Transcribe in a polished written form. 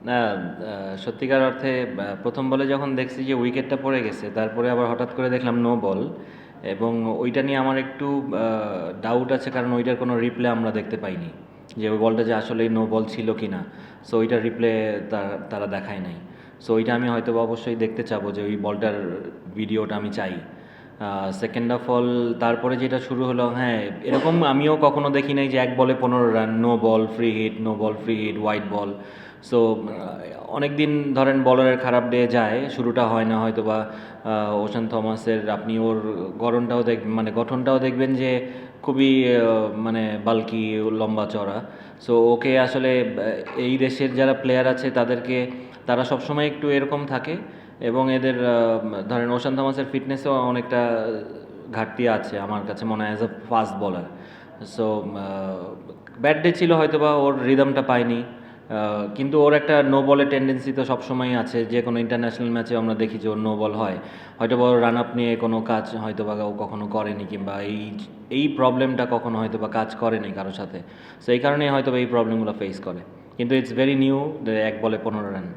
না, সত্যিকার অর্থে প্রথম বলে যখন দেখছি যে উইকেটটা পড়ে গেছে, তারপরে আবার হঠাৎ করে দেখলাম নো বল, এবং ওইটা নিয়ে আমার একটু ডাউট আছে, কারণ ওইটার কোনো রিপ্লে আমরা দেখতে পাইনি যে ওই বলটা যে আসলেই নো বল ছিল কি না। সো ওইটার রিপ্লে তারা দেখায় নাই। সো ওইটা আমি হয়তো বা অবশ্যই দেখতে চাবো, যে ওই বলটার ভিডিওটা আমি চাই। সেকেন্ড অফ অল, তারপরে যেটা শুরু হলো, হ্যাঁ, এরকম আমিও কখনো দেখি নাই যে এক বলে 15 run, no ball free hit, no ball free hit, white ball. So অনেক দিন ধরেন বলারের খারাপ ডে যায়, শুরুটা হয় না হয়তো বা ওশান থমাসের, আপনি ওর গঠনটাও দেখবেন যে খুবই মানে বাল্কি, লম্বা চড়া। সো ওকে আসলে এই দেশের যারা প্লেয়ার আছে তাদেরকে, তারা সবসময় একটু এরকম থাকে, এবং এদের ধরেন ওশান থমাসের ফিটনেসও অনেকটা ঘাটতি আছে আমার কাছে মনে হয় as a fast bowler. So bad day ছিল, হয়তো বা ওর রিদমটা পায়নি। কিন্তু ওর একটা নো বলের টেন্ডেন্সি তো সবসময়ই আছে, যে কোনো ইন্টারন্যাশনাল ম্যাচে আমরা দেখি যে ওর নো বল হয়। হয়তো বা রান আপ নিয়ে কোনো কাজ হয়তো বা ও কখনো করেনি, কিংবা এই প্রবলেমটা কখনো হয়তো বা কাজ করেনি কারোর সাথে। সো এই কারণেই হয়তো বা এই প্রবলেমগুলো ফেস করে। কিন্তু ইটস ভেরি নিউ, এক বলে 15 রান।